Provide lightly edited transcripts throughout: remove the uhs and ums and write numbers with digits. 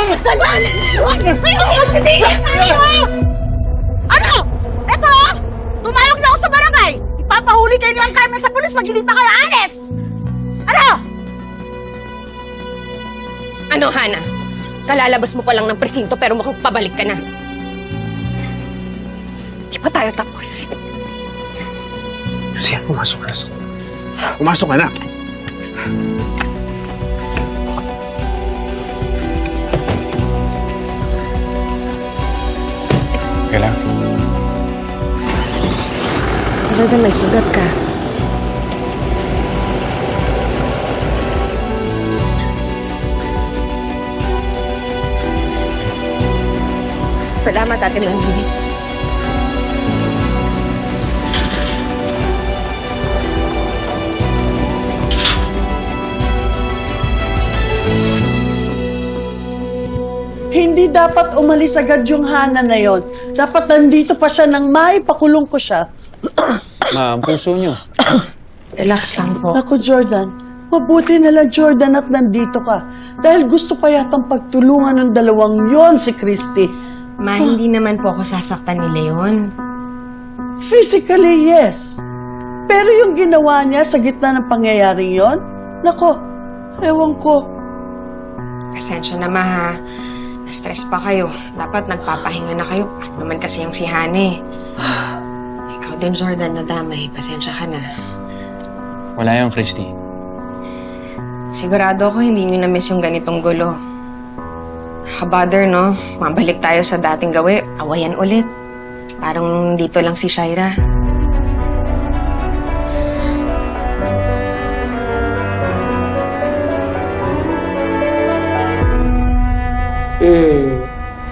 Kasalanan niyo! Ano? Eto! Tumawag na ako sa barangay! Ipapahuli kayo ni Carmen sa pulis pag hindi pa kayo alis! Ano? Ano, Hana? Kalalabas mo pa lang ng presinto pero mukhang pabalik ka na. Di pa tayo tapos. Lucia, pumasok ka na. Pumasok ka na. Kailan? Jordan, may sugat ka. Salamat, Ate Mandy. Hindi dapat umalis agad yung Hana na yon. Dapat nandito pa siya nang maipakulong ko siya. Ma'am, puso nyo. Relax lang po. Naku, Jordan. Mabuti na lang, Jordan, at nandito ka. Dahil gusto pa yatang pagtulungan ng dalawang yon si Christy. Ma, hindi naman po ako sasaktan ni Leon. Physically, yes. Pero yung ginawa niya sa gitna ng pangyayaring yon, nako, ewan ko. Pasensya na, Ma, ha. Na-stress pa kayo. Dapat nagpapahinga na kayo. Naman kasi yung si Hane. Ikaw din, Jordan, nadamay. Pasensya ka na. Wala yung Christy. Sigurado ako hindi nyo na-miss yung ganitong gulo. Nakabother, no? Mabalik tayo sa dating gawi. Awayan ulit. Parang dito lang si Shaira.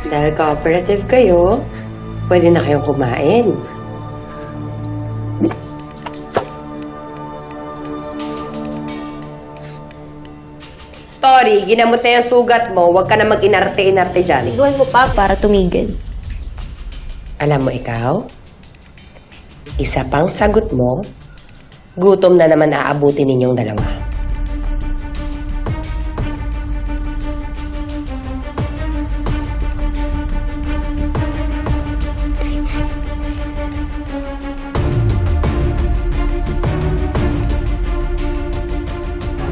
Dahil cooperative kayo, pwede na kayong kumain. Tori, ginamot na yung sugat mo. Huwag ka na mag-inarte-inarte dyan. Iwan mo pa para tumigil. Alam mo ikaw, isa pang sagot mo, gutom na naman aabutin ninyong dalawa.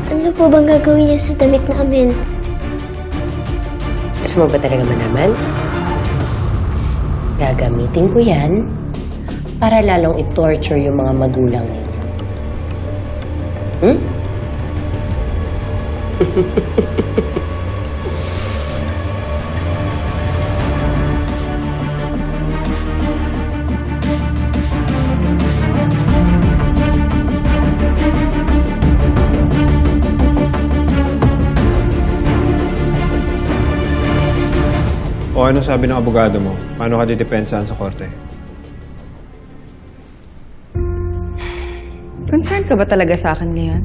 Ano po bang gagawin niya sa damit namin? Gusto mo ba talaga malaman? Gagamitin ko yan para lalong i-torture yung mga magulang ninyo. Hmm? O ano sabi ng abogado mo? Paano ka didepensahan sa korte? Concerned ka ba talaga sa akin ngayon?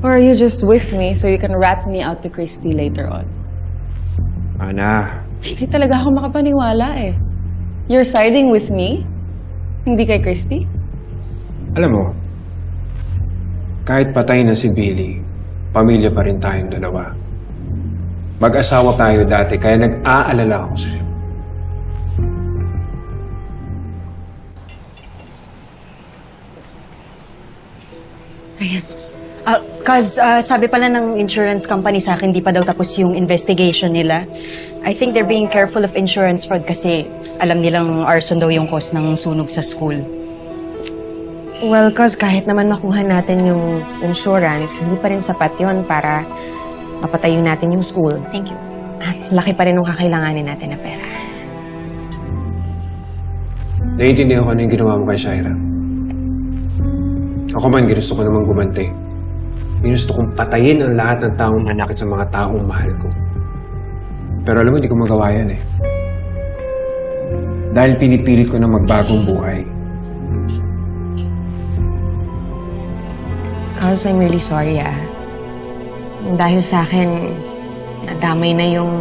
Or are you just with me so you can rat me out to Christy later on? Ana, Hindi talaga ako makapaniwala eh. You're siding with me? Hindi kay Christy? alam mo, kahit patay na si Billy, pamilya pa rin tayong dalawa. Mag-asawa tayo dati, kaya nag-aalala ako sa'yo. Ayan. Sabi pala ng insurance company sa akin, di pa daw tapos yung investigation nila. I think they're being careful of insurance fraud kasi alam nilang arson daw yung cause ng sunog sa school. Well, cause kahit naman makuha natin yung insurance, hindi pa rin sapat yun para mapatayo natin yung school. Thank you. Laki pa rin yung kakailanganin natin na pera. Naiintindihan ko na yung ginawa mo kay Shaira. Ako man, ginusto ko namang gumanti. Ginusto kong patayin ang lahat ng taong nanakit sa mga taong mahal ko. Pero alam mo, hindi ko magawa yan eh. Dahil pinipilit ko na magbagong buhay. Cause I'm really sorry, Dahil sa akin, nadamay na yung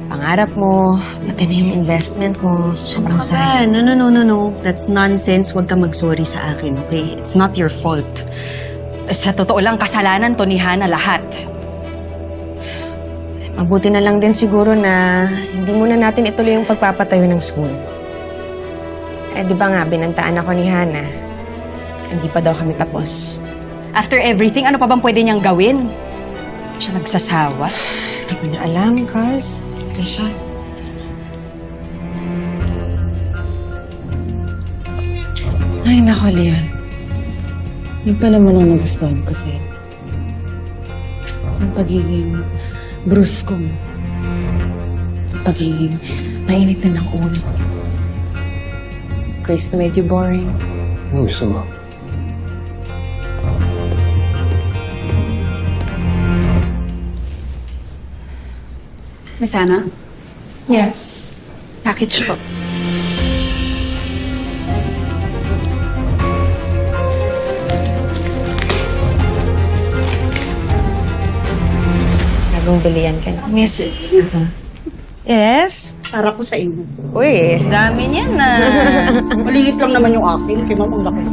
pangarap mo, pati na yung investment mo. Sobrang sayang. No. That's nonsense. Huwag ka mag-sorry sa akin, okay? It's not your fault. Sa totoo lang, kasalanan to ni Hana lahat. Mabuti na lang din siguro na hindi muna natin ituloy yung pagpapatayo ng school. Eh, di ba nga, binantaan ako ni Hana. Hindi pa daw kami tapos. After everything, ano pa bang pwede niyang gawin? Hindi siya nagsasawa. Hindi ko na alam, cuz. Isa. Ay, nako, Leon. Yung pala mo nang nagustuhan ko sa'yo. Ang pagiging brusko mo. Ang pagiging mainit na ng ulo. Chris, medyo boring. Ano gusto mo? Mesana? Yes. Package po. Bagong bilian ka na. Miss, Yes? Para po sa iyo. Uy. dami niyan na. Malilit lang naman yung akin. Kay ma'am, ang laki na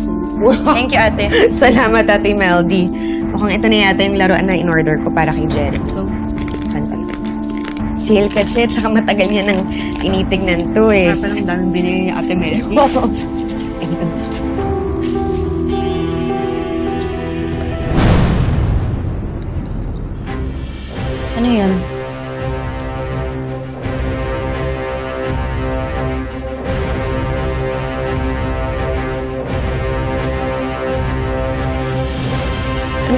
Thank you, ate. Salamat, Ate Meldy. Mukhang ito na yata yung laruan na in-order ko para kay Jericho. Saan pa? Sale kasi, tsaka matagal niya nang tinitignan to eh. Parang daming binili ni ate Melody. Ay, ito. Ano yan?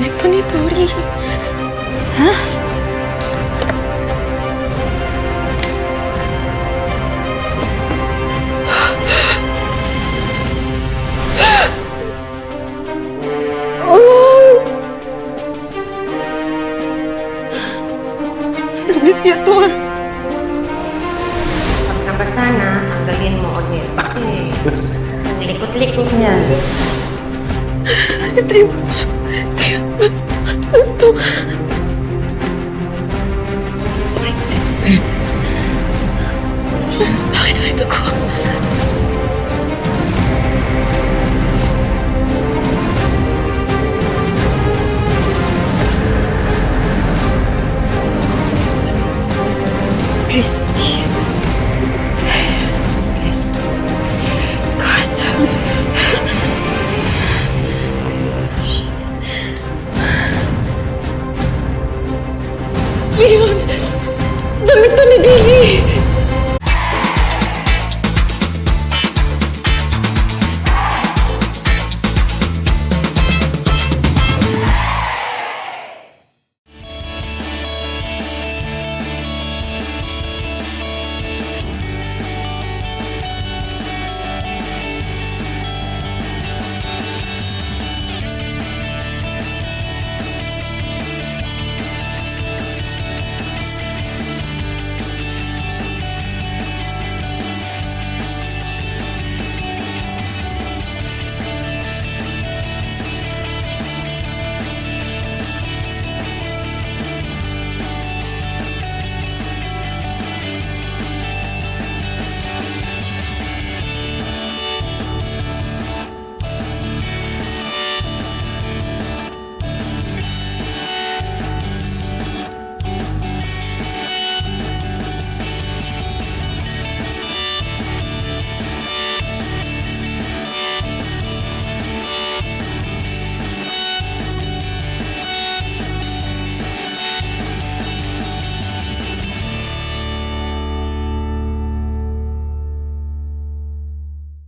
Ito ni Tori. Damit niya to. Pag nabasa na, tanggalin mo ulit. Kasi, ang likot-likot niya. Ito yung... Ito. Ay, sakit. Bakit may dugo? Christy. What is this? Gosh. Leon! Damit to ni Billy!